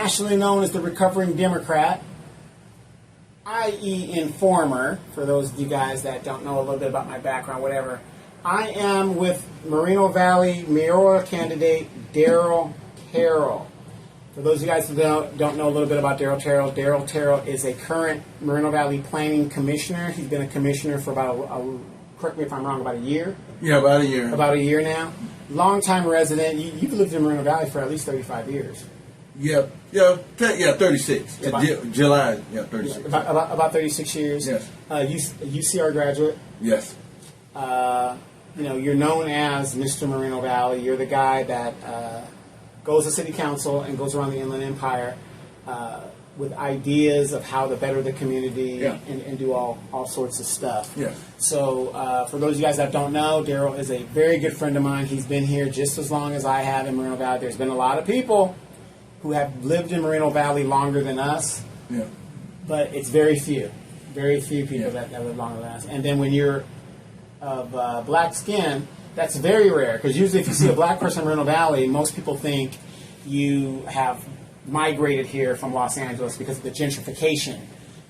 nationally known as the recovering Democrat, i.e. informer, for those of you guys that don't know a little bit about my background, whatever. I am with Moreno Valley Mayoral Candidate Darrell Terrell. For those of you guys who don't know a little bit about Darrell Terrell is a current Moreno Valley Planning Commissioner. He's been a commissioner for about, correct me if I'm wrong, about a year? Yeah, about a year. About a year now. Long-time resident. You've lived in Moreno Valley for at least 35 years. Yeah, 36. July, 36. About 36 years. Yes. UCR graduate. Yes. You're known as Mr. Moreno Valley. You're the guy that goes to city council and goes around the Inland Empire with ideas of how to better the community and do all sorts of stuff. Yeah. So for those of you guys that don't know, Darrell is a very good friend of mine. He's been here just as long as I have in Moreno Valley. There's been a lot of people who have lived in Moreno Valley longer than us, but it's very few people that live longer than us. And then when you're of black skin, that's very rare, because usually if you see a black person in Moreno Valley, most people think you have migrated here from Los Angeles because of the gentrification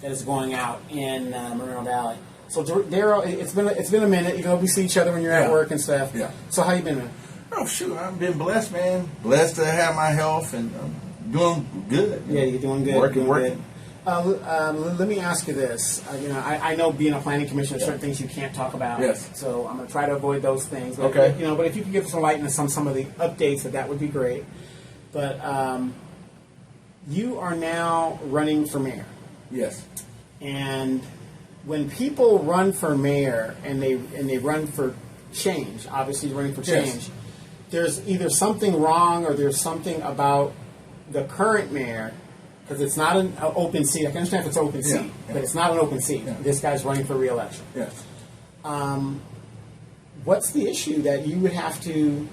that is going out in Moreno Valley. So Darrell, it's been a minute. We see each other when you're at work and stuff. Yeah. So how you been, man? Oh shoot, I've been blessed, man. Blessed to have my health and I'm doing good. Yeah, you're doing good. Working. Let me ask you this. I know being a planning commissioner, there's certain things you can't talk about. Yes. So I'm going to try to avoid those things. But, okay. But if you could give us some light on some of the updates, that would be great. But you are now running for mayor. Yes. And when people run for mayor and they run for change, obviously running for change. Yes. There's either something wrong or there's something about the current mayor, because it's not an open seat. I can understand if it's an open seat, but it's not an open seat. Yeah. This guy's running for re-election. Yes. What's the issue that you would have to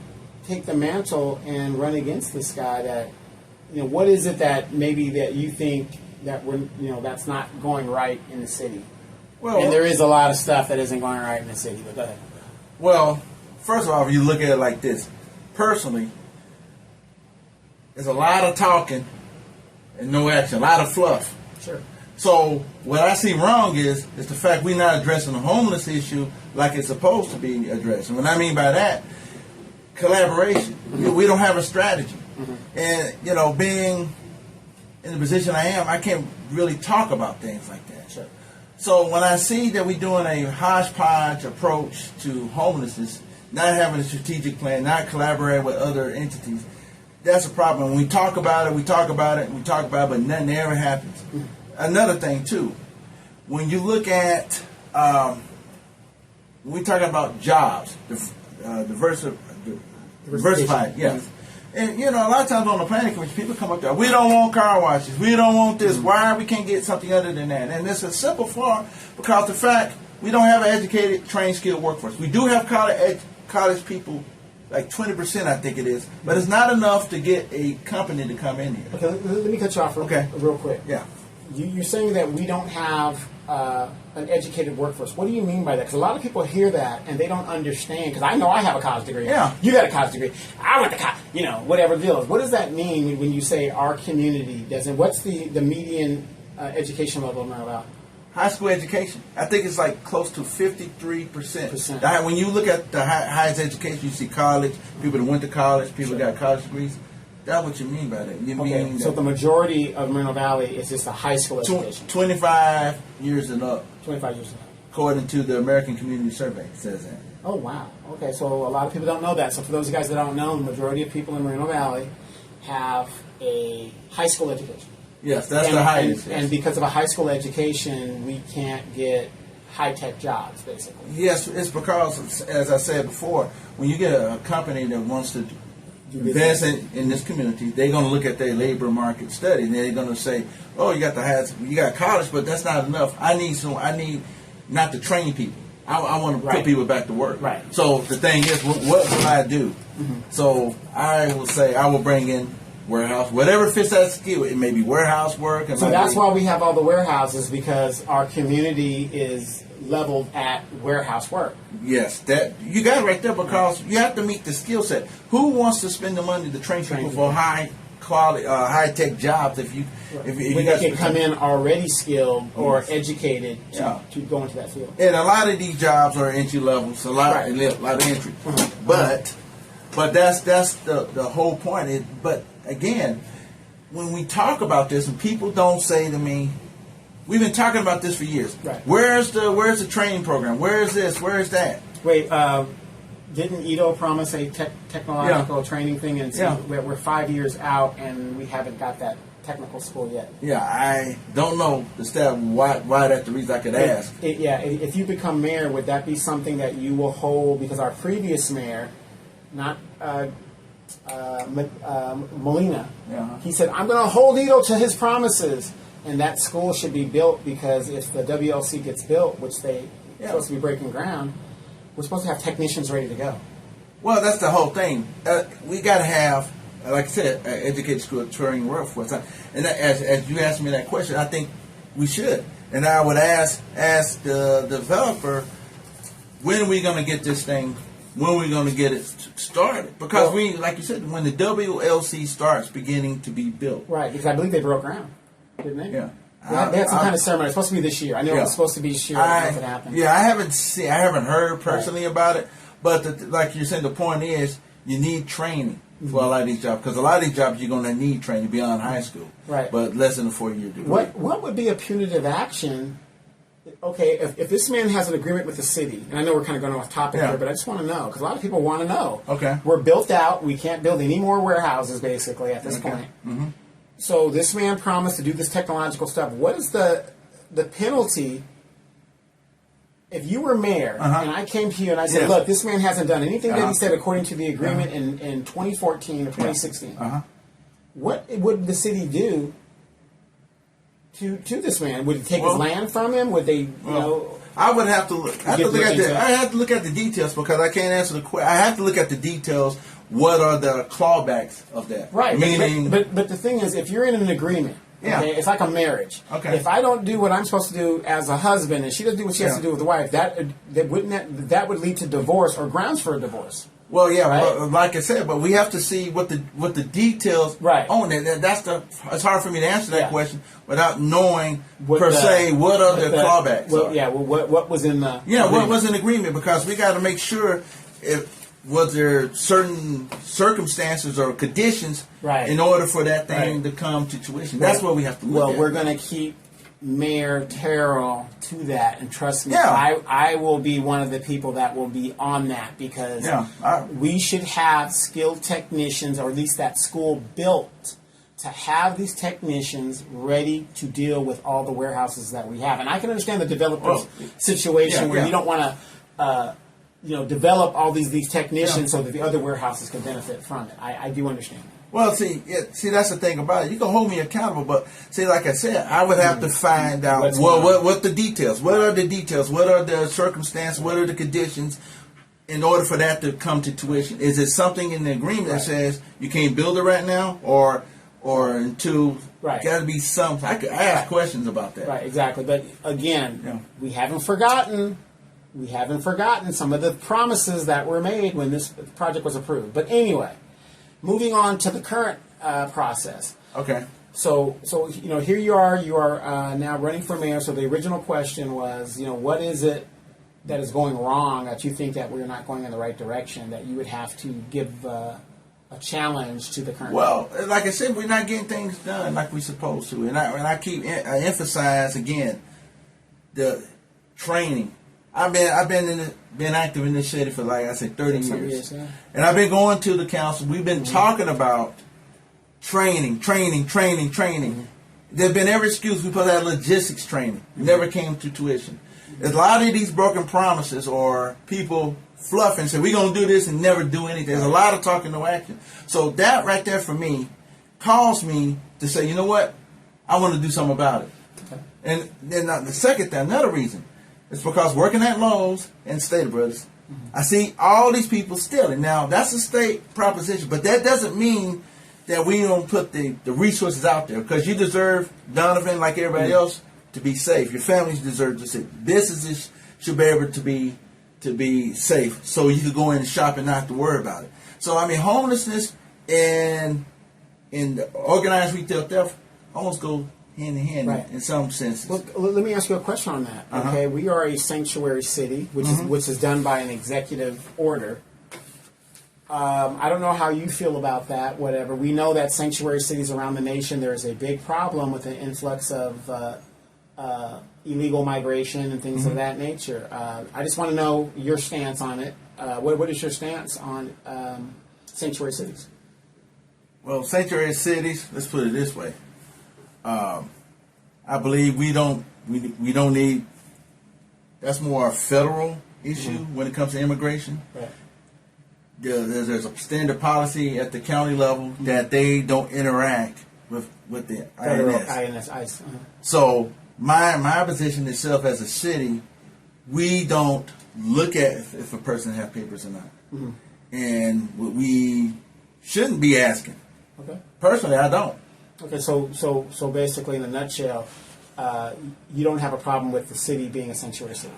take the mantle and run against this guy? That what is it that maybe that you think that that's not going right in the city? Well, and there is a lot of stuff that isn't going right in the city. But go ahead. Well, first of all, if you look at it like this, personally, there's a lot of talking and no action, a lot of fluff. Sure. So what I see wrong is the fact we're not addressing the homeless issue like it's supposed to be addressed. And what I mean by that, collaboration. Mm-hmm. We don't have a strategy. Mm-hmm. And, being in the position I am, I can't really talk about things like that. Sure. So when I see that we're doing a hodgepodge approach to homelessness, not having a strategic plan, not collaborating with other entities, that's a problem. When we talk about it, but nothing ever happens. Mm-hmm. Another thing, too, when you look at, when we're talking about jobs, diversified, yes. Mm-hmm. And, a lot of times on the planning commission, people come up there, we don't want car washes, we don't want this, why we can't get something other than that? And it's a simple flaw because the fact we don't have an educated, trained, skilled workforce. We do have college people, like 20% I think it is, but it's not enough to get a company to come in here. Okay, let me cut you off real quick. Yeah. You're saying that we don't have an educated workforce. What do you mean by that? Because a lot of people hear that and they don't understand. Because I know I have a college degree. Yeah. You got a college degree. I went to college. Whatever the deal is. What does that mean when you say our community doesn't? What's the median education level in Moreno Valley? High school education. I think it's like close to 53%. When you look at the highest education, you see college, people that went to college, people that got college degrees. That's what you mean by that. You mean so the majority of Moreno Valley is just a high school education. 25 years and up. 25 years and up. According to the American Community Survey, it says that. Oh, wow. Okay, so a lot of people don't know that. So for those of you guys that don't know, the majority of people in Moreno Valley have a high school education. Yes, that's the highest. And because of a high school education, we can't get high-tech jobs, basically. Yes, it's because, as I said before, when you get a company that wants to invest in this community, they're going to look at their labor market study, and they're going to say, "Oh, you got college, but that's not enough. I need not to train people. I want to put people back to work." Right. So the thing is, what will I do? Mm-hmm. So I will say I will bring in warehouse, whatever fits that skill. It may be warehouse work. So that's why we have all the warehouses, because our community is leveled at warehouse work. Yes, that you got it right there, because you have to meet the skill set. Who wants to spend the money to train people for high quality, high tech jobs if you when they can come in already skilled or educated to go into that field. And a lot of these jobs are entry levels, a lot of entry. But that's the whole point. But again, when we talk about this, and people don't say to me, we've been talking about this for years. Right. Where's the training program? Where is this? Where is that? Wait, didn't Ito promise a technological training thing? And so we're 5 years out, and we haven't got that technical school yet. Yeah, I don't know the staff why that's the reason I could ask. If you become mayor, would that be something that you will hold? Because our previous mayor, not Molina, he said, I'm going to hold Ito to his promises. And that school should be built because if the WLC gets built, which they're supposed to be breaking ground, we're supposed to have technicians ready to go. Well, that's the whole thing. We got to have, like I said, an educated school training workforce. And as you asked me that question, I think we should. And I would ask the developer, when are we going to get this thing? When are we going to get it started? Because like you said, when the WLC starts beginning to be built. Right, because I believe they broke ground, didn't they? Yeah. They had some kind of ceremony. It's supposed to be this year. I know it was supposed to be this year. I don't know if it happened. Yeah, I haven't heard personally about it. But like you're saying, the point is you need training for a lot of these jobs. Because a lot of these jobs you're going to need training beyond high school. Right. But less than a 4-year degree. What would be a punitive action? Okay, if this man has an agreement with the city, and I know we're kind of going off topic here, but I just want to know, because a lot of people want to know. Okay. We're built out. We can't build any more warehouses, basically, at this point. Mm-hmm. So this man promised to do this technological stuff. What is the penalty if you were mayor and I came to you and I said, look, this man hasn't done anything that he said according to the agreement in 2014 or 2016. What would the city do to this man? Would it take his land from him? Would they, I would have to look. I have to look at the details because I can't answer the question. I have to look at the details. What are the clawbacks of that? Right. Meaning, but the thing is, if you're in an agreement, it's like a marriage. Okay. If I don't do what I'm supposed to do as a husband, and she doesn't do what she has to do with the wife, that would lead to divorce or grounds for a divorce. Well, but like I said, but we have to see what the details on it. It's hard for me to answer that question without knowing what are the clawbacks. What was in the what was in agreement, because we got to make sure was there certain circumstances or conditions in order for that thing to come to fruition. That's what we have to look at. Well, we're going to keep Mayor Terrell to that, and trust me, I will be one of the people that will be on that, because we should have skilled technicians, or at least that school built to have these technicians ready to deal with all the warehouses that we have. And I can understand the developer's situation where you don't want to develop all these technicians so that the other warehouses can benefit from it. I do understand that. Well, see, that's the thing about it. You can hold me accountable, but see, like I said, I would have to find out what the details. What are the details? What are the circumstances? What are the conditions in order for that to come to tuition? Is it something in the agreement that says you can't build it right now, or until got to be something? I ask questions about that. Right, exactly. But again, we haven't forgotten. We haven't forgotten some of the promises that were made when this project was approved. But anyway, moving on to the current process. Okay. So here you are now running for mayor. So the original question was, what is it that is going wrong that you think that we're not going in the right direction, that you would have to give a challenge to the current? Well, like I said, we're not getting things done like we're supposed to, and I emphasize again the training. I've been active in this city for, like I said, 30 years. And I've been going to the council. We've been talking about training. Mm-hmm. There's been every excuse. We put out logistics training. Never came to tuition. There's a lot of these broken promises, or people fluffing and say, we're going to do this and never do anything. There's a lot of talking, no action. So that right there for me caused me to say, you know what? I want to do something about it. Okay. And then the second thing, another reason, it's because working at Lowe's and Stater Brothers, I see all these people stealing. Now, that's a state proposition, but that doesn't mean that we don't put the resources out there, because you deserve, Donovan, like everybody else, to be safe. Your families deserve to safe. Businesses should be able to be safe, so you can go in and shop and not have to worry about it. So, I mean, homelessness and and the organized retail theft almost go hand in hand Right. in some senses. Well, let me ask you a question on that. Okay, we are a sanctuary city, which is done by an executive order. I don't know how you feel about that. Whatever, we know that sanctuary cities around the nation, there is a big problem with the influx of illegal migration and things of that nature. I just want to know your stance on it. What is your stance on sanctuary cities? Well, sanctuary cities. Let's put it this way. I believe we don't need. That's more a federal issue when it comes to immigration. Right. There's a standard policy at the county level that they don't interact with the Federal INS. ICE. So my position itself as a city, we don't look at if a person has papers or not, and we shouldn't be asking. Okay. Personally, I don't. Okay. So basically, in a nutshell, you don't have a problem with the city being a sanctuary city.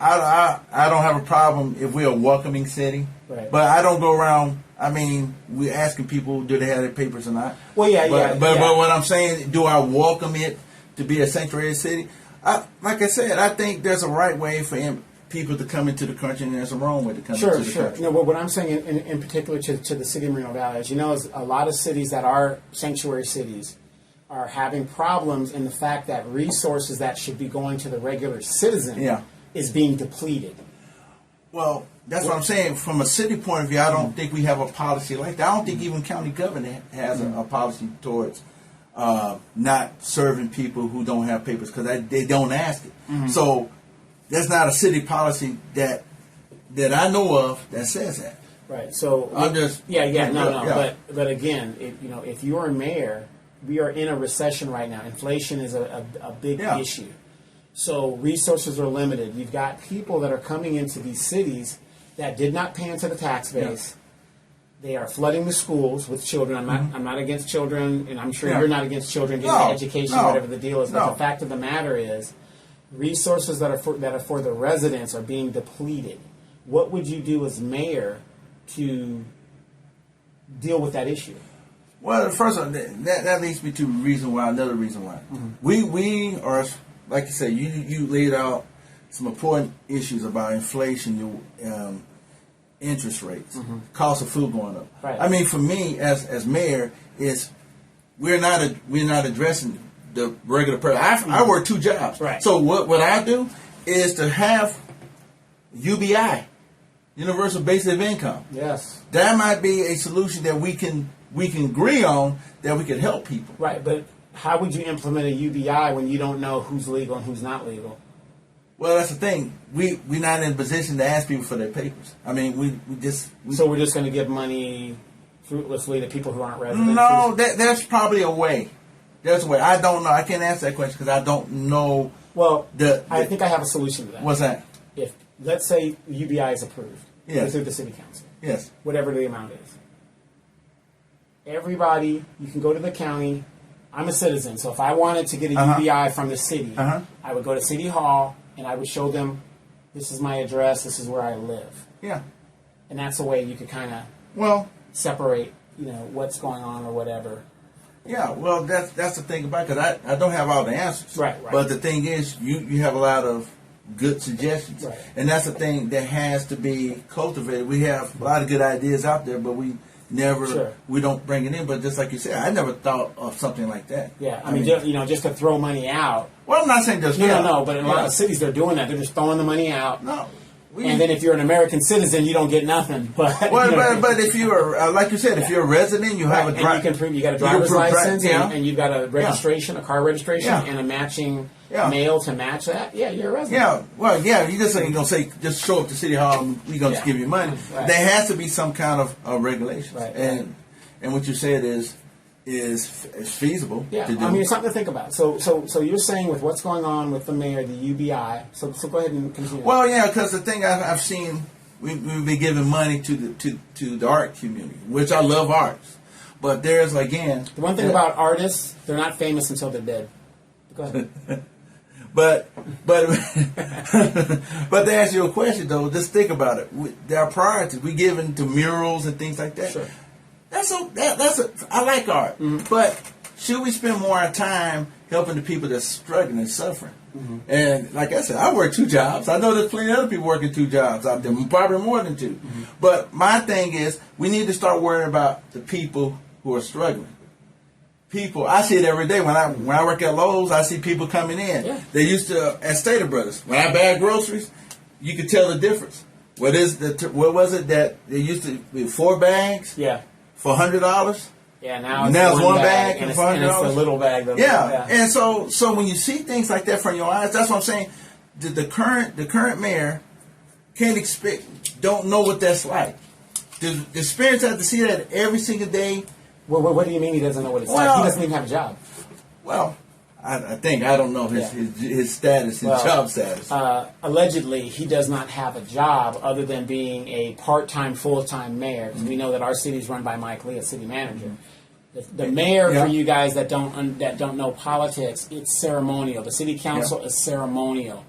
I don't have a problem if we're a welcoming city, Right. but I don't go around. I mean, we're asking people, do they have their papers or not? Well, yeah, But what I'm saying, do I welcome it to be a sanctuary city? Like I said, I think there's a right way for people to come into the country, and there's a wrong way to come into the country. No, what I'm saying in particular to the city of Moreno Valley, as you know, is a lot of cities that are sanctuary cities are having problems in the fact that resources that should be going to the regular citizen is being depleted. Well, that's what I'm saying. From a city point of view, I don't think we have a policy like that. I don't think even county government has a policy towards not serving people who don't have papers because they don't ask it. So there's not a city policy that I know of that says that. Right. So I'm just But again, if you're a mayor, we are in a recession right now. Inflation is a big issue. So resources are limited. You've got people that are coming into these cities that did not pay into the tax base. They are flooding the schools with children. I'm not against children, and I'm sure you're not against children getting education, whatever the deal is. But the fact of the matter is, resources that are for the residents are being depleted. What would you do as mayor to deal with that issue? Well, first of all, that leads me to another reason why. We are, like you said, you laid out some important issues about inflation, interest rates, cost of food going up. Right. I mean, for me as mayor, we're not addressing the regular person. I work 2 jobs, right. So what I do is to have UBI, universal basic income. Yes, that might be a solution that we can agree on that we can help people. Right, but how would you implement a UBI when you don't know who's legal and who's not legal? Well, that's the thing. We're not in a position to ask people for their papers. I mean, So we're just going to give money fruitlessly to people who aren't residents? No, there's probably a way. There's a way. I don't know. I can't answer that question because I don't know. Well, I think I have a solution to that. What's that? If, let's say, UBI is approved through the city council. Yes. Whatever the amount is. Everybody, you can go to the county. I'm a citizen, so if I wanted to get a UBI from the city, I would go to City Hall and I would show them, this is my address, this is where I live. Yeah. And that's a way you could kind of separate, what's going on or whatever. Yeah, well, that's the thing about it, because I don't have all the answers. Right. But the thing is, you have a lot of good suggestions. Right. And that's the thing that has to be cultivated. We have a lot of good ideas out there, but we don't bring it in. But just like you said, I never thought of something like that. Yeah, I mean, just to throw money out. Well, I'm not saying just No, but in a lot of cities, they're doing that. They're just throwing the money out. No. And then if you're an American citizen, you don't get nothing. But but if you're like you said, if you're a resident, you have a and you can prove you got a driver's license, and you've got a registration, a car registration, and a matching mail to match that. Yeah, you're a resident. Yeah, well, you just ain't gonna say just show up to City Hall and we're gonna just give you money. Right. There has to be some kind of regulations, Right. And what you said is feasible. Yeah, to do. I mean, it's something to think about. So you're saying with what's going on with the mayor, the UBI. So go ahead and continue. Well, yeah, because the thing I've seen, we've been giving money to the art community, which I love arts, but there's again the one thing about artists, they're not famous until they're dead. Go ahead. But to answer your question though, just think about it. There are priorities we given to murals and things like that. Sure. I like art, but should we spend more time helping the people that's struggling and suffering? And like I said, I work 2 jobs. I know there's plenty of other people working 2 jobs out there, probably more than 2. But my thing is, we need to start worrying about the people who are struggling. People, I see it every day when I work at Lowe's. I see people coming in. Yeah. They used to at Stater Brothers. When I bag groceries, you could tell the difference. What was it that they used to be 4 bags? Yeah. For $100. Yeah. Now it's one bag and for $100. And it's a little bag. Yeah. And so when you see things like that from your eyes, that's what I'm saying. The current mayor don't know what that's like. The experience have to see that every single day. Well, what do you mean he doesn't know what it's like? He doesn't even have a job. Well, I don't know his status, his job status. Allegedly, he does not have a job other than being a part-time, full-time mayor. Because we know that our city is run by Mike Lee, a city manager. The mayor, for you guys that don't know politics, it's ceremonial. The city council is ceremonial.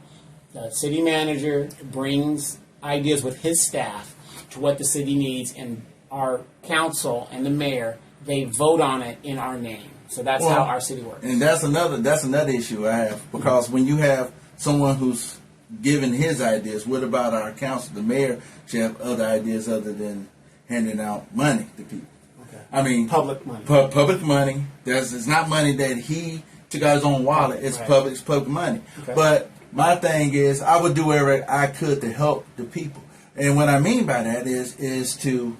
The city manager brings ideas with his staff to what the city needs, and our council and the mayor, they vote on it in our name. So that's how our city works. And that's another issue I have, because when you have someone who's giving his ideas, what about our council? The mayor should have other ideas other than handing out money to people. Okay. I mean, public money. Public money. It's not money that he took out his own wallet. It's public money. Okay. But my thing is, I would do whatever I could to help the people. And what I mean by that is to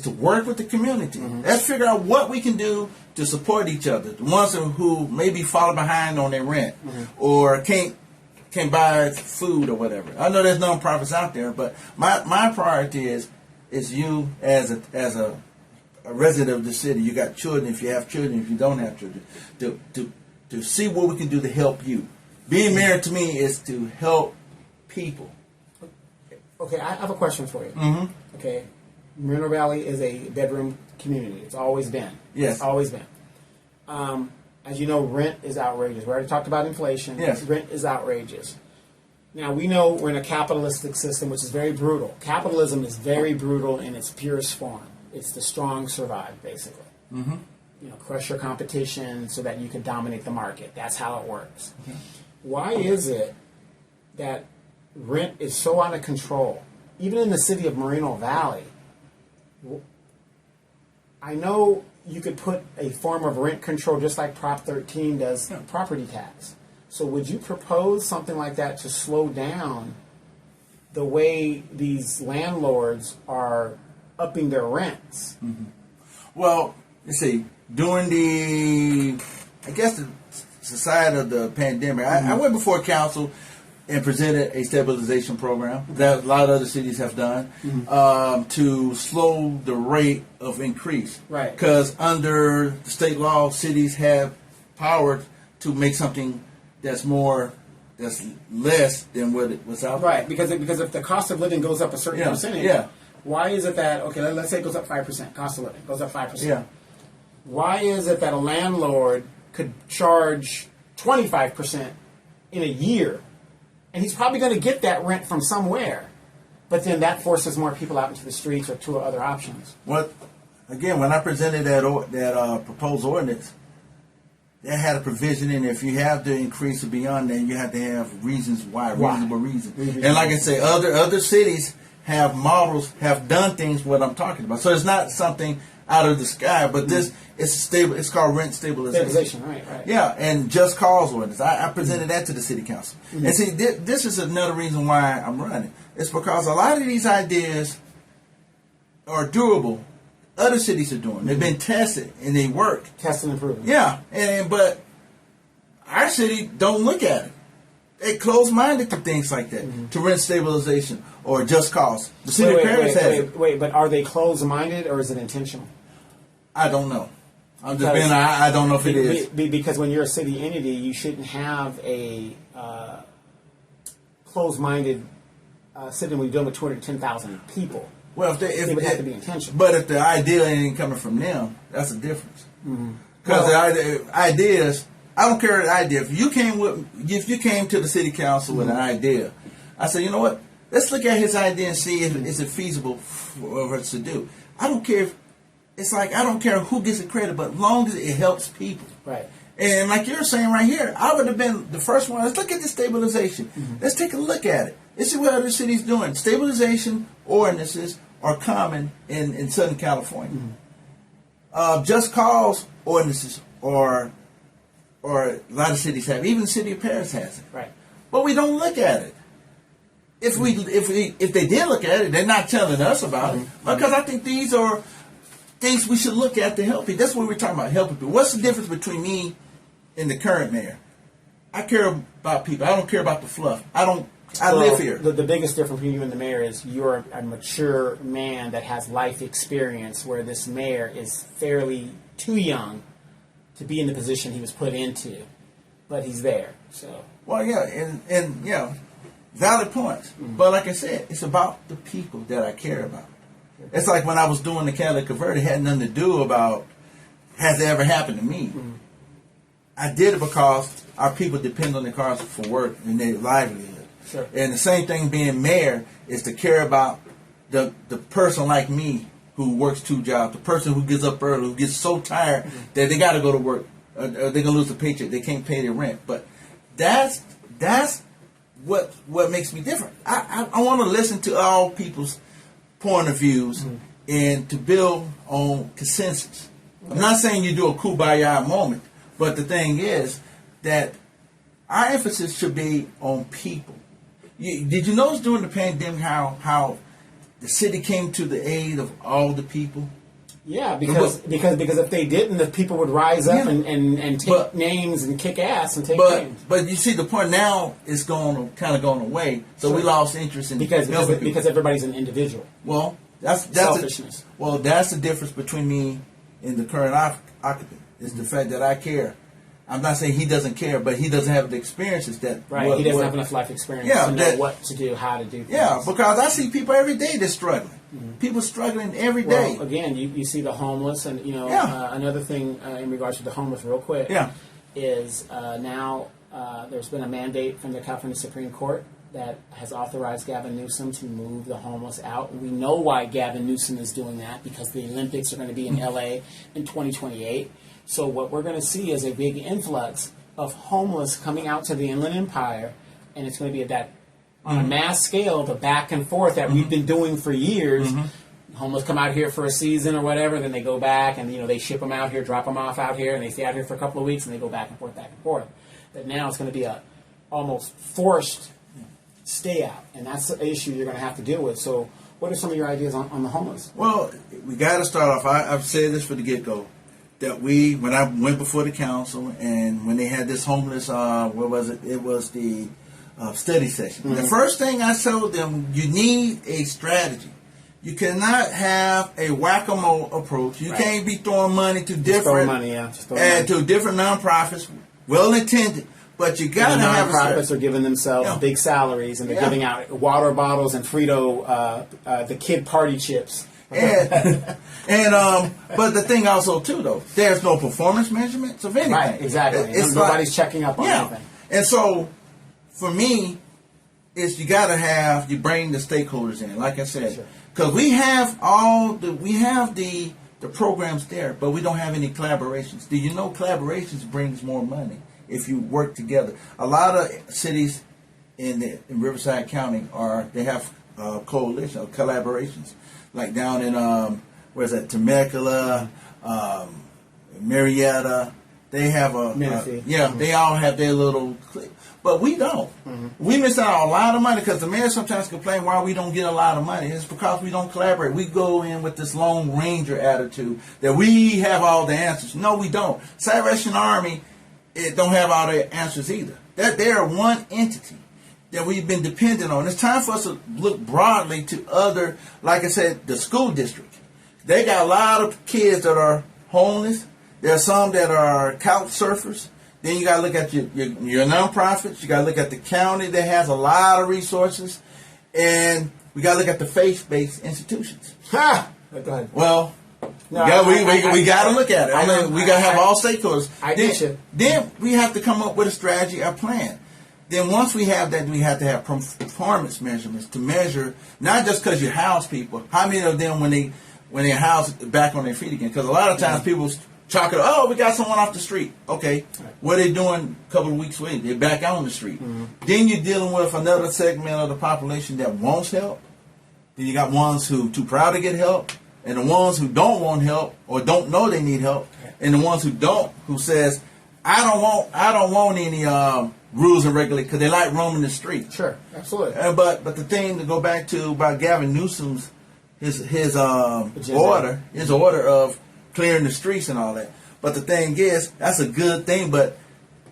work with the community. Let's figure out what we can do to support each other. The ones who maybe fall behind on their rent or can't buy food or whatever. I know there's nonprofits out there, but my priority is you as a resident of the city. You got children, if you have children, if you don't have children, to see what we can do to help you. Being mayor to me is to help people. Okay, I have a question for you. Okay. Moreno Valley is a bedroom community. It's always been. Yes. It's always been. As you know, rent is outrageous. We already talked about inflation. Yes. Rent is outrageous. Now, we know we're in a capitalistic system, which is very brutal. Capitalism is very brutal in its purest form. It's the strong survive, basically. Crush your competition so that you can dominate the market. That's how it works. Why is it that rent is so out of control? Even in the city of Moreno Valley, I know you could put a form of rent control just like Prop 13 does property tax. So would you propose something like that to slow down the way these landlords are upping their rents? Well, you see, during the side of the pandemic, I went before council and presented a stabilization program that a lot of other cities have done to slow the rate of increase. Right. Because under the state law, cities have power to make something that's less than what it was out there. Right, because if the cost of living goes up a certain percentage, why is it that, let's say it goes up 5%, cost of living goes up 5%. Yeah. Why is it that a landlord could charge 25% in a year? And he's probably going to get that rent from somewhere. But then that forces more people out into the streets or to other options. Well, again, when I presented that proposed ordinance, that had a provision in it. If you have to increase it beyond that, you have to have reasons why. Reasonable reasons. And like I say, other cities have models, have done things what I'm talking about. So it's not something out of the sky, but this is stable. It's called rent stabilization. Right. Yeah, and just cause ordinance. I presented that to the city council. And see, this is another reason why I'm running. It's because a lot of these ideas are doable. Other cities are doing. They've been tested and they work. Tested and proven. Yeah, but our city don't look at it. They close-minded to things like that, to rent stabilization or just cause. The city of Paris has it. Wait, but are they closed-minded or is it intentional? I don't know. I'm just being. I don't know if it is. Because when you're a city entity, you shouldn't have a closed-minded city when you're dealing with 210,000 people. Well, if it would have to be intentional. But if the idea ain't coming from them, that's a difference. Because the ideas, I don't care the idea. If you came to the city council with an idea, I say, you know what? Let's look at his idea and see if it's feasible for us to do. I don't care if it's like, I don't care who gets the credit, but as long as it helps people. Right. And like you're saying right here, I would have been the first one. Let's look at the stabilization. Let's take a look at it. Let's see what other cities doing. Stabilization ordinances are common in Southern California. Just cause ordinances or a lot of cities have. Even the city of Paris has it. Right. But we don't look at it. If they did look at it, they're not telling us about it. Because I think these are things we should look at to help people. That's what we're talking about, helping people. What's the difference between me and the current mayor? I care about people. I don't care about the fluff. I live here. The biggest difference between you and the mayor is you're a mature man that has life experience, where this mayor is fairly too young to be in the position he was put into, but he's there. So. Well, yeah, and yeah, valid points. But like I said, it's about the people that I care about. It's like when I was doing the catalytic converter, it had nothing to do about has it ever happened to me. I did it because our people depend on their cars for work and their livelihood. Sure. And the same thing being mayor is to care about the person like me who works 2 jobs, the person who gets up early, who gets so tired that they got to go to work, or they're going to lose a paycheck, they can't pay their rent. But that's what makes me different. I want to listen to all people's point of views and to build on consensus. I'm not saying you do a kumbaya moment, but the thing is that our emphasis should be on people. Did you notice during the pandemic how the city came to the aid of all the people? Yeah, because if they didn't, the people would rise up and take names and kick ass and take names. But you see, the point now is kind of going away. So we lost interest in because everybody's an individual. Well, that's selfishness. That's the difference between me and the current occupant. Is the fact that I care. I'm not saying he doesn't care, but he doesn't have the experiences that. Right, he doesn't have enough life experience to know what to do, how to do things. Yeah, because I see people every day that's struggling. People struggling every day. Well, again, you see the homeless, and another thing in regards to the homeless, real quick, is now there's been a mandate from the California Supreme Court that has authorized Gavin Newsom to move the homeless out. We know why Gavin Newsom is doing that, because the Olympics are going to be in LA in 2028. So what we're going to see is a big influx of homeless coming out to the Inland Empire, and it's going to be on a mass scale, the back and forth that we've been doing for years. Homeless come out here for a season or whatever, then they go back, and they ship them out here, drop them off out here, and they stay out here for a couple of weeks, and they go back and forth. But now it's going to be a almost forced stay out, and that's the issue you're going to have to deal with. So what are some of your ideas on the homeless? Well, we got to start off. I've said this for the get-go, that when I went before the council, and when they had this homeless, what was it? It was the study session. The first thing I told them, you need a strategy. You cannot have a whack-a-mole approach. You can't be throwing money to different nonprofits, well-intended, but you got to have a strategy. Nonprofits are giving themselves big salaries, and they're giving out water bottles and Frito, the kid party chips. But the thing also too, though, there's no performance measurements of anything. Right, exactly. Nobody's checking up on anything. And so, for me, you bring the stakeholders in, like I said, because we have the programs there, but we don't have any collaborations. Do you know collaborations brings more money if you work together? A lot of cities in Riverside County they have coalition or collaborations. Like down in Temecula, Marietta, they have they all have their little clique, but we don't. We miss out on a lot of money, because the mayor sometimes complain why we don't get a lot of money. It's because we don't collaborate. We go in with this Lone Ranger attitude that we have all the answers. No, we don't. Salvation Army, it don't have all the answers either. That they are one entity that we've been dependent on. It's time for us to look broadly to other, like I said, the school district. They got a lot of kids that are homeless. There are some that are couch surfers. Then you got to look at your nonprofits. You got to look at the county that has a lot of resources. And we got to look at the faith-based institutions. Go ahead. Well, we got to look at it. We got to have all stakeholders. Then we have to come up with a strategy, a plan. Then once we have that, we have to have performance measurements to measure, not just because you house people, how many of them when when they're housed back on their feet again. Because a lot of times people chalk it up, oh, we got someone off the street. Okay, what are they doing a couple of weeks later? They're back out on the street. Then you're dealing with another segment of the population that wants help. Then you got ones who too proud to get help, and the ones who don't want help or don't know they need help, and the ones who don't, who says, I don't want any rules and regulations, because they like roaming the street. Sure, absolutely. But the thing to go back to about Gavin Newsom's his order of clearing the streets and all that. But the thing is, that's a good thing, but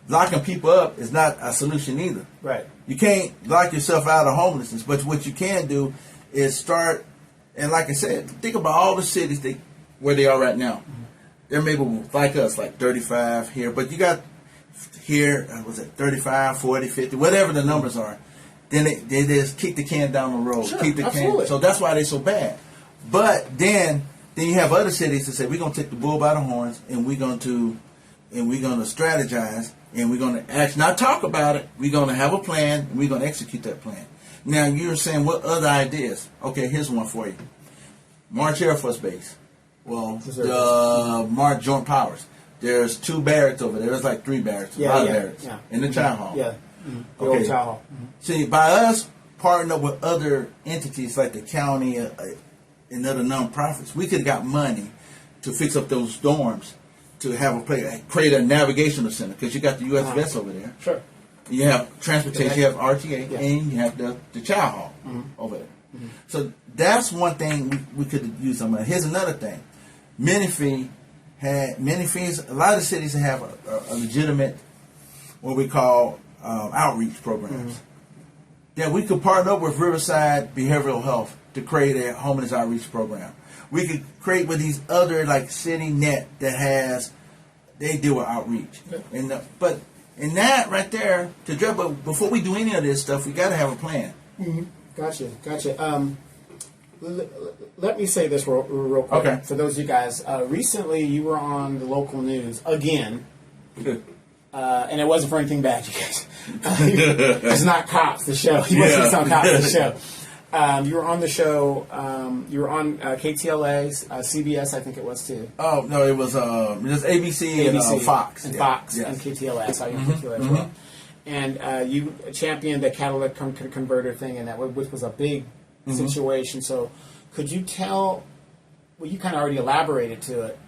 locking people up is not a solution either. Right. You can't lock yourself out of homelessness, but what you can do is start, and like I said, think about all the cities where they are right now. They're maybe like us, like 35 here, but you got here, was it 35, 40, 50, whatever the numbers are. Then they just kick the can down the road. Sure, Keep the absolutely. can. So that's why they're so bad. But then you have other cities that say we're gonna take the bull by the horns and we're gonna strategize and we're gonna actually not talk about it. We're gonna have a plan and we're gonna execute that plan. Now you're saying what other ideas? Okay, here's one for you. March Air Force Base. Well, the March Joint Powers. There's 2 barracks over there. There's like 3 barracks, a lot of barracks in the child hall. Yeah, the old child hall. See, by us partnering up with other entities like the county and other nonprofits, we could have got money to fix up those dorms, to have a place, create a navigational center, because you got the U.S. vets over there. Sure. You have transportation, you have RTA, and you have the child hall over there. So that's one thing we could use some money. Here's another thing. Menifee, a lot of cities have a legitimate, what we call outreach programs. That we could partner up with Riverside Behavioral Health to create a homeless outreach program. We could create with these other like City Net that they deal with outreach. But in that right there, but before we do any of this stuff, we got to have a plan. Gotcha. Let me say this real quick. Okay. For those of you guys, recently you were on the local news again. And it wasn't for anything bad, you guys. It's not Cops, the show. He wasn't on Cops, the show. You were on the show. You were on KTLA, CBS, I think it was too. Oh no, it was ABC and Fox. And Fox and KTLA. I saw you on KTLA as well. And you championed the catalytic converter thing, and which was a big situation. So, could you tell? Well, you kind of already elaborated to it,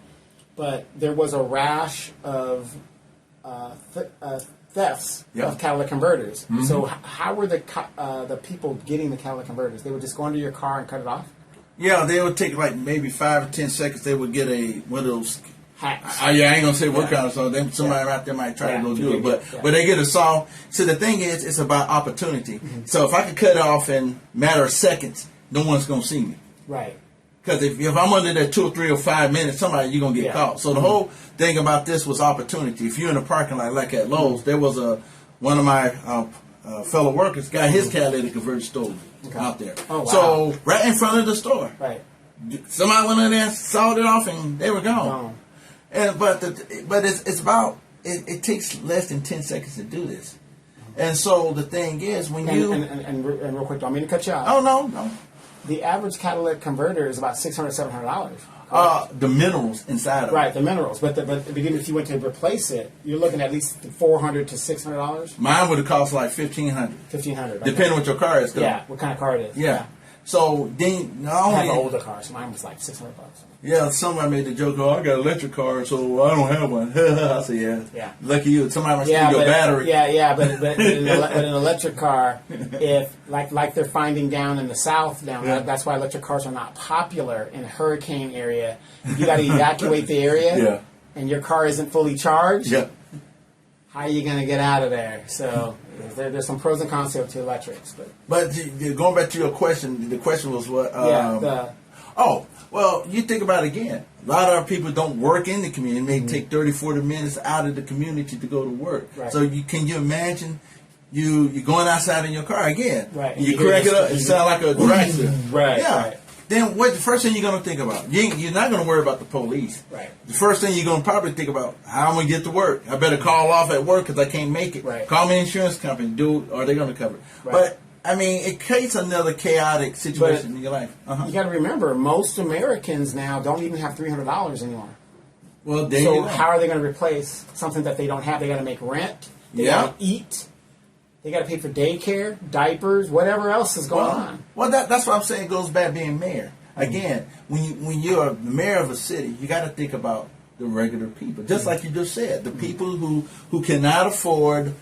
but there was a rash of thefts of catalytic converters. So how were the people getting the catalytic converters? They would just go into your car and cut it off? Yeah, they would take like maybe 5 or 10 seconds. They would get one of those hacks. I ain't gonna say what kind of saw. Somebody out there might try to go do it, but they get a saw. So the thing is, it's about opportunity. So if I could cut it off in a matter of seconds, no one's gonna see me. Right. Because if I'm under there 2 or 3 or 5 minutes, you're going to get caught. So the whole thing about this was opportunity. If you're in a parking lot like at Lowe's, there was one of my fellow workers got his catalytic converter stolen out there. Oh, wow. So right in front of the store. Right. Somebody went in there, sawed it off, and they were gone. And but it's about it takes less than 10 seconds to do this. And so the thing is, when and real quick, don't mean to cut you off. Oh no. The average catalytic converter is about $600, $700. The minerals inside of it. Right, the minerals. But even if you went to replace it, you're looking at least $400 to $600. Mine would have cost like $1,500. $1,500. Depending what your car is. Though. Yeah, what kind of car it is. Yeah. So then, I have an older car, so mine was like $600. Yeah, somebody made the joke, I got an electric car, so I don't have one. I said, yeah. Lucky you. Somebody must steal your battery. But in an electric car, if like they're finding down in the South, that's why electric cars are not popular in a hurricane area. You got to evacuate the area, and your car isn't fully charged. Yeah. How are you going to get out of there? So there's some pros and cons to electrics. But going back to your question, the question was what? Well, you think about it again. A lot of our people don't work in the community. They take 30, 40 minutes out of the community to go to work. Right. So can you imagine you're going outside in your car again? Right. And you crank it up, it sounds like a tractor. Right. Yeah. Right. Then what? The first thing you're going to think about? You're not going to worry about the police. Right. The first thing you're going to probably think about, how I'm going to get to work. I better call off at work because I can't make it. Right. Call my insurance company. Are they going to cover it? Right. I mean, it creates another chaotic situation in your life. You got to remember, most Americans now don't even have $300 anymore. Well, there so you go. How are they going to replace something that they don't have? They got to make rent. They got to eat. They got to pay for daycare, diapers, whatever else is going on. Well, that's what I'm saying. It goes back being mayor. Again, when you're the mayor of a city, you got to think about the regular people. Just like you just said, the people who cannot afford,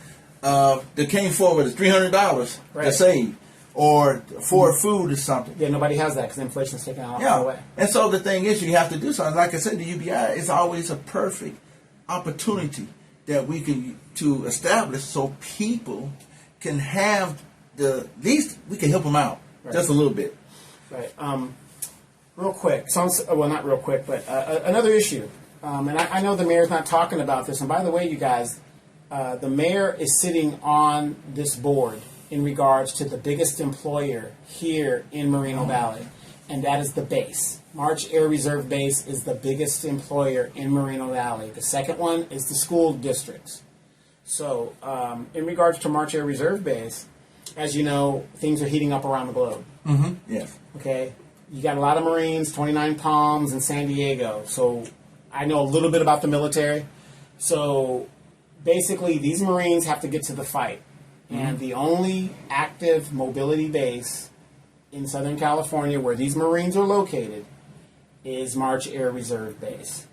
they can't afford with $300 to save, or afford food or something. Yeah, nobody has that because inflation's taken all away. And so the thing is, you have to do something. Like I said, the UBI is always a perfect opportunity that we can to establish so people can have at least we can help them out just a little bit. Right. Real quick, well, not real quick, but another issue. And I know the mayor's not talking about this. And by the way, you guys, the mayor is sitting on this board in regards to the biggest employer here in Moreno Valley, and that is the base. March Air Reserve Base is the biggest employer in Moreno Valley. The second one is the school districts. So, in regards to March Air Reserve Base, as you know, things are heating up around the globe. Mm-hmm. Yes. Okay? You got a lot of Marines, 29 Palms, and San Diego. So, I know a little bit about the military. So, basically, these Marines have to get to the fight. And the only active mobility base in Southern California where these Marines are located is March Air Reserve Base.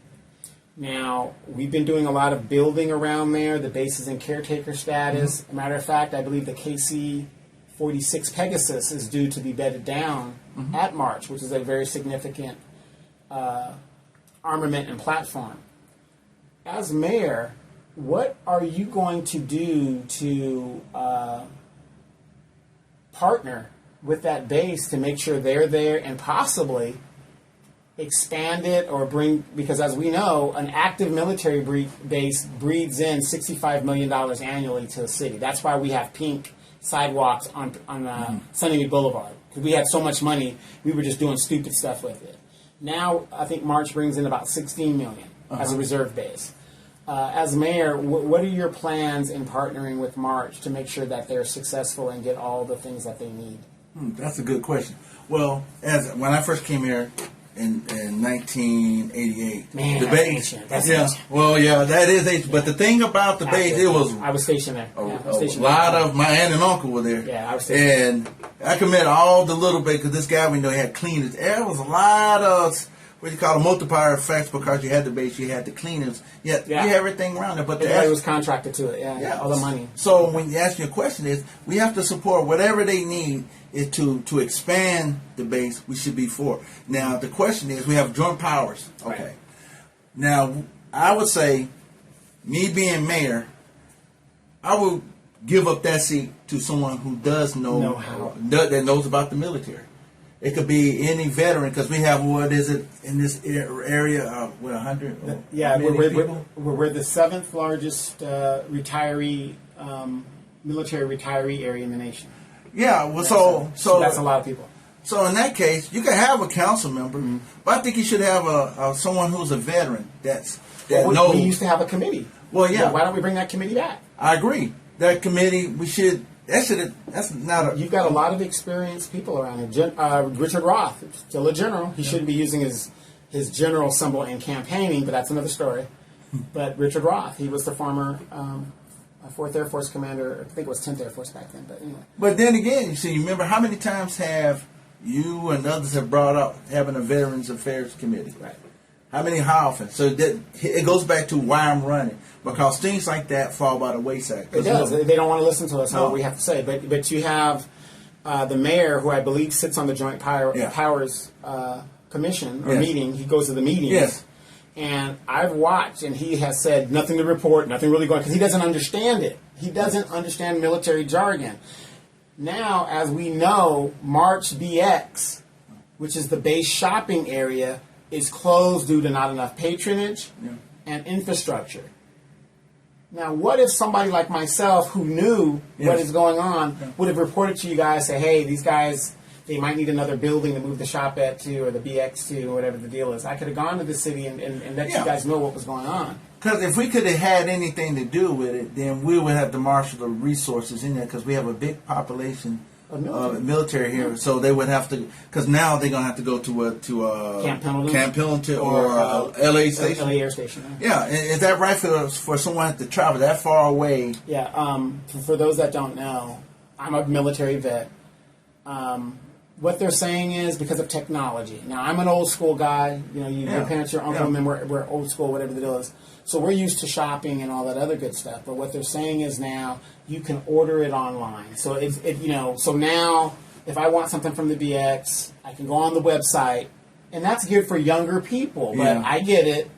Now, we've been doing a lot of building around there. The base is in caretaker status. Matter of fact, I believe the KC-46 Pegasus is due to be bedded down at March, which is a very significant armament and platform. As mayor, what are you going to do to partner with that base to make sure they're there and possibly expand it or bring, because as we know, an active military base breathes in $65 million annually to the city. That's why we have pink sidewalks on Sunnymead Boulevard, because we had so much money, we were just doing stupid stuff with it. Now, I think March brings in about $16 million as a reserve base. As mayor, what are your plans in partnering with March to make sure that they're successful and get all the things that they need? That's a good question. Well, when I first came here in 1988, Man, the that's base, ancient. That's ancient. well, yeah, that is ancient. But the thing about the base, it was I was stationed there. a lot of my aunt and uncle were there. Yeah, I was stationed and I commend all the little bit because this guy we know had cleaners. There was a lot of what you call a multiplier effects because you had the base, you had the cleaners, you had everything around it. But everybody was contracted to it. Yeah, all the money. So when you ask your question is, we have to support whatever they need is to expand the base. We should be for. Now the question is, we have joint powers. Okay. Right. Now I would say, me being mayor, I would give up that seat to someone who does know how, that knows about the military. It could be any veteran because we have, what is it, in this area, 100? Yeah, we're the seventh largest military retiree area in the nation. Yeah, well, so that's a lot of people. So in that case, you can have a council member, but I think you should have someone who's a veteran that knows. We used to have a committee. Well, yeah. Why don't we bring that committee back? I agree. That committee, we should. That's not a. You've got a lot of experienced people around here. Richard Roth, still a general. He shouldn't be using his general symbol in campaigning, but that's another story. But Richard Roth, he was the former 4th Air Force commander. I think it was 10th Air Force back then. But anyway. But then again, you see, remember how many times have you and others have brought up having a Veterans Affairs Committee? Right. How often? So that it goes back to why I'm running, because things like that fall by the wayside. It does. They don't want to listen to us and what we have to say. But you have the mayor, who I believe sits on the Joint Powers Commission or meeting. He goes to the meetings. Yes. And I've watched, and he has said nothing to report, nothing really going, because he doesn't understand it. He doesn't understand military jargon. Now, as we know, March BX, which is the base shopping area, is closed due to not enough patronage and infrastructure. Now, what if somebody like myself who knew what is going on would have reported to you guys, say, hey, these guys, they might need another building to move the shop at to, or the BX to, or whatever the deal is. I could have gone to the city and let you guys know what was going on. Because if we could have had anything to do with it, then we would have to marshal the resources in there, because we have a big population military here, so they would have to, because now they're gonna have to go to Camp Pendleton or LA Station, LA Air Station. Yeah, is that right for someone to travel that far away? Yeah. For those that don't know, I'm a military vet. What they're saying is because of technology. Now, I'm an old school guy. You know, your parents, your uncle, and we're old school, whatever the deal is. So we're used to shopping and all that other good stuff. But what they're saying is now you can order it online. So so now if I want something from the BX, I can go on the website, and that's good for younger people. But I get it,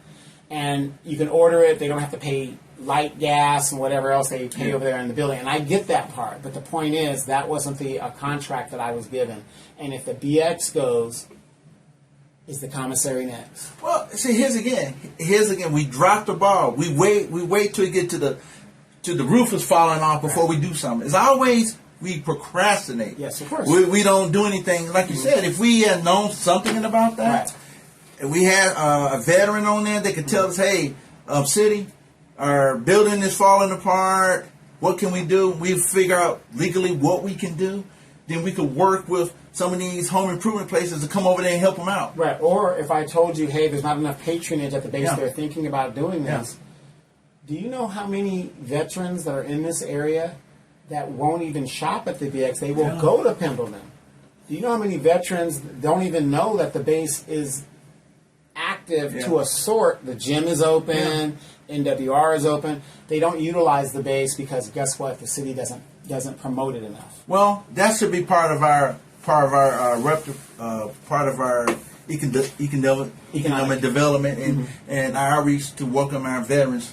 and you can order it. They don't have to pay light gas and whatever else they pay over there in the building. And I get that part. But the point is that wasn't the contract that I was given. And if the BX goes, is the commissary next? Well, see, here's again. We dropped the ball. We wait till we get to the roof is falling off before we do something. As always, we procrastinate. Yes, of course. We don't do anything. Like you said, if we had known something about that, if we had a veteran on there that could tell us, hey, city, our building is falling apart. What can we do? We figure out legally what we can do. Then we could work with some of these home improvement places to come over there and help them out. Right. Or if I told you, hey, there's not enough patronage at the base, they're thinking about doing this. Do you know how many veterans that are in this area that won't even shop at the BX? They will go to Pendleton. Do you know how many veterans don't even know that the base is active to a sort? The gym is open, NWR is open. They don't utilize the base because guess what? The city doesn't promote it enough. Well, that should be part of our economic development and our outreach to welcome our veterans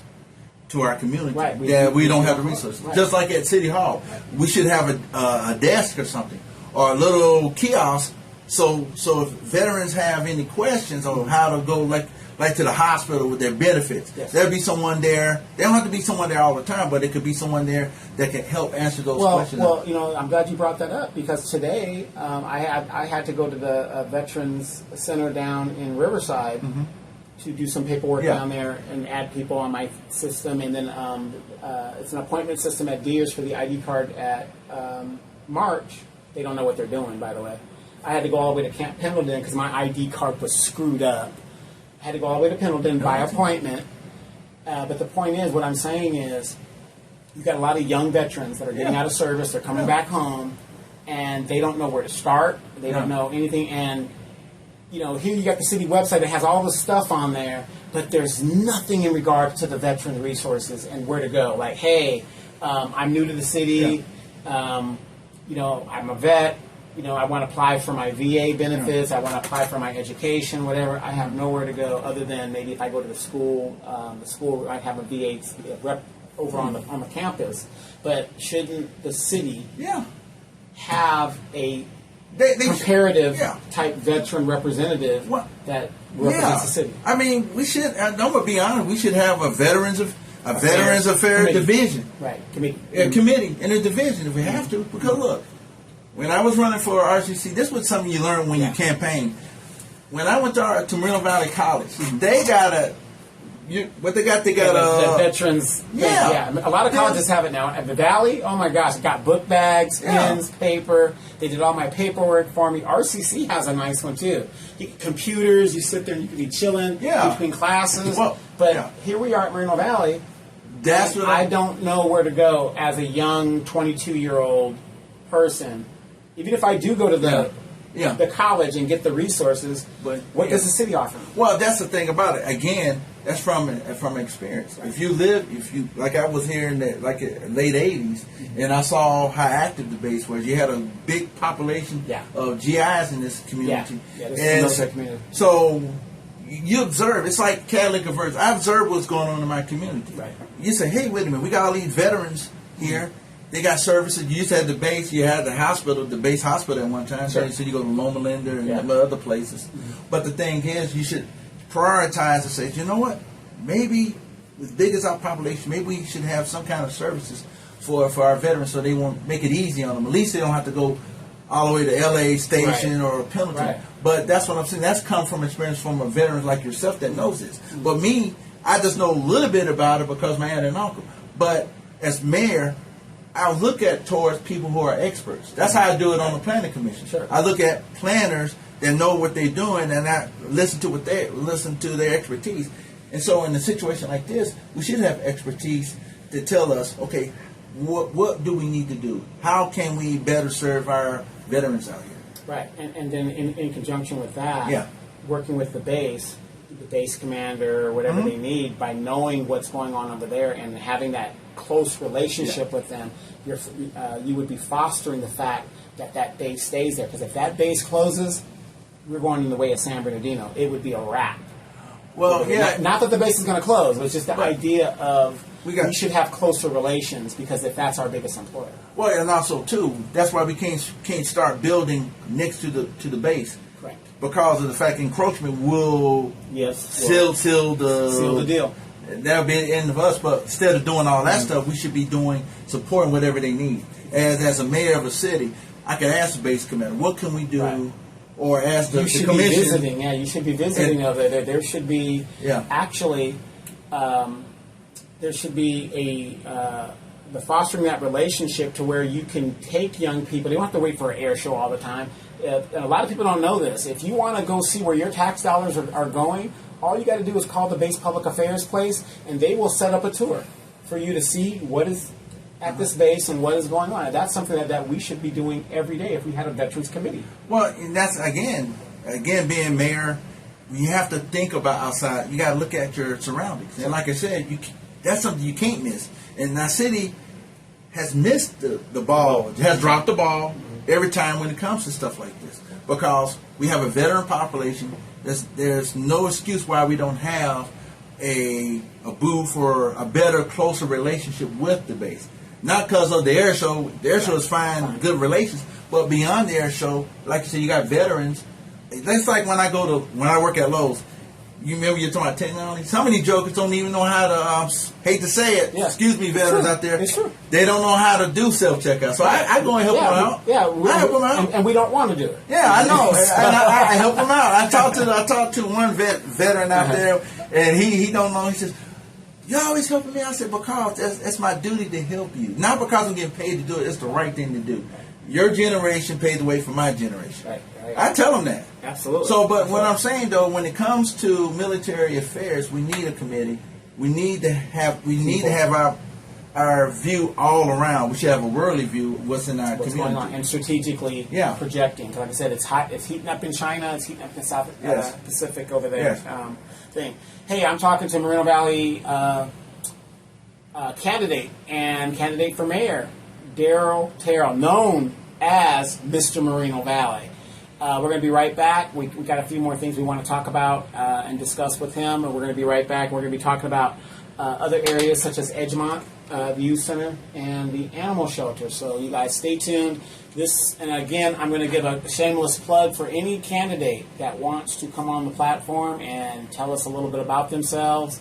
to our community. Right. We don't have the resources. Right. Just like at City Hall, we should have a desk or something or a little kiosk. So if veterans have any questions on how to go like to the hospital with their benefits, there'll be someone there. They don't have to be someone there all the time, but it could be someone there that can help answer those questions. Well, I'm glad you brought that up because today I had to go to the Veterans Center down in Riverside to do some paperwork down there and add people on my system, and then it's an appointment system at Deers for the ID card at March. They don't know what they're doing, by the way. I had to go all the way to Camp Pendleton because my ID card was screwed up. I had to go all the way to Pendleton by appointment. But the point is, what I'm saying is, you've got a lot of young veterans that are getting out of service, they're coming back home, and they don't know where to start. They don't know anything. And, here you got the city website that has all the stuff on there, but there's nothing in regard to the veteran resources and where to go. Like, hey, I'm new to the city. I'm a vet. I want to apply for my VA benefits. I want to apply for my education, whatever. I have nowhere to go other than maybe if I go to the school might have a VA rep over on the campus. But shouldn't the city have a comparative type veteran representative that represents the city? I mean, we should. I'm gonna be honest. We should have a Veterans Affairs division, right? Committee, committee, and a division if we have to. Because look. When I was running for RCC, this was something you learn when you campaign. When I went to Moreno Valley College, they got a veterans. A lot of colleges have it now. At the Valley, oh my gosh, got book bags, pens, paper. They did all my paperwork for me. RCC has a nice one too. Computers, you sit there and you can be chilling between classes. But here we are at Moreno Valley. I don't know where to go as a young 22-year-old person. Even if I do go to the college and get the resources, but what does the city offer me? Well, that's the thing about it. Again, that's from experience. Right. If you like I was here in the late '80s, and I saw how active the base was. You had a big population of GIs in this community. This is community. So you observe. It's like Catholic conversion. I observe what's going on in my community. Right. You say, hey, wait a minute, we got all these veterans here. They got services. You used to have the base. You had the hospital, the base hospital at one time. Sure. So you go to Loma Linda and other places. But the thing is, you should prioritize and say, you know what? Maybe as big as our population, maybe we should have some kind of services for our veterans so they won't make it easy on them. At least they don't have to go all the way to LA Station or Pendleton. Right. But that's what I'm saying. That's come from experience from a veteran like yourself that knows this. But me, I just know a little bit about it because my aunt and uncle. But as mayor, I look at towards people who are experts. That's how I do it on the planning commission. Sure. I look at planners that know what they're doing, and I listen to their expertise. And so, in a situation like this, we should have expertise to tell us, okay, what do we need to do? How can we better serve our veterans out here? Right, and then in conjunction with that, Yeah. working with the base commander, or whatever they need, by knowing what's going on over there and having that close relationship with them, you would be fostering the fact that base stays there. Because if that base closes, we're going in the way of San Bernardino. It would be a wrap. Well, yeah. Not that the base is going to close, but it's just the idea of we should have closer relations, because if that's our biggest employer. Well, and also too, that's why we can't start building next to the base. Correct. Because of the fact encroachment will seal the deal. That'll be the end of us. But instead of doing all that stuff, we should be supporting whatever they need. As a mayor of a city, I can ask the base commander, what can we do? Right. Or ask the You should commission. be visiting. Yeah, you should be visiting over there. There should be actually. There should be the fostering that relationship to where you can take young people. They don't have to wait for an air show all the time. And a lot of people don't know this. If you want to go see where your tax dollars are going, all you got to do is call the base public affairs place, and they will set up a tour for you to see what is at this base and what is going on. And that's something that we should be doing every day if we had a veterans committee. Well, and that's again being mayor, you have to think about outside. You got to look at your surroundings, and like I said, that's something you can't miss. And our city has missed the ball, has dropped the ball every time when it comes to stuff like this, because we have a veteran population. There's no excuse why we don't have a booth or a better, closer relationship with the base. Not because of the air show. The air show is fine, good relations, but beyond the air show, like you said, you got veterans. That's like when I work at Lowe's. You remember you're talking about technology? Some of these jokers don't even know how to, hate to say it, excuse me, veterans out there. It's true. They don't know how to do self-checkout. So I go and help them out. I help them out. And we don't want to do it. Yeah, I know. And I help them out. I talked to one veteran out there, and he don't know. He says, "You're always helping me." I said, "Because it's my duty to help you. Not because I'm getting paid to do it. It's the right thing to do. Your generation paved the way for my generation." Right. I tell them that. Absolutely. So, but what I'm saying though, when it comes to military affairs, we need a committee. We need to have our view all around. We should have a worldly view of what's in our community. Going on, and strategically projecting. Because like I said, it's hot. It's heating up in China. It's heating up in South Pacific over there. Thing. Hey, I'm talking to Moreno Valley candidate for mayor, Darryl Terrell, known as Mr. Moreno Valley. We're going to be right back. We got a few more things we want to talk about and discuss with him. And we're going to be right back. We're going to be talking about other areas such as Edgemont, the Youth Center, and the Animal Shelter. So you guys stay tuned. And again, I'm going to give a shameless plug for any candidate that wants to come on the platform and tell us a little bit about themselves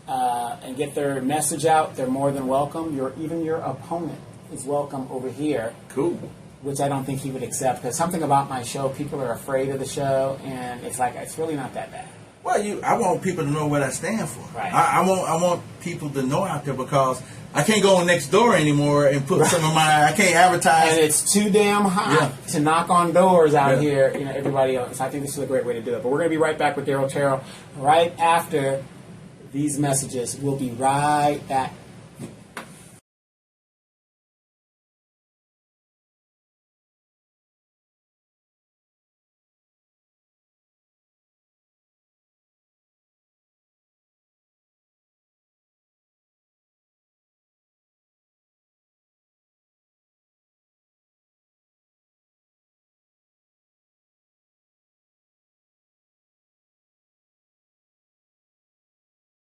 and get their message out. They're more than welcome. Even your opponent is welcome over here. Cool. Which I don't think he would accept, because something about my show, people are afraid of the show, and it's really not that bad. Well, I want people to know what I stand for. Right. I want people to know out there, because I can't go next door anymore and put some of I can't advertise. And it's too damn hot to knock on doors out here, everybody else. I think this is a great way to do it. But we're going to be right back with Darryl Terrell right after these messages. We'll be right back.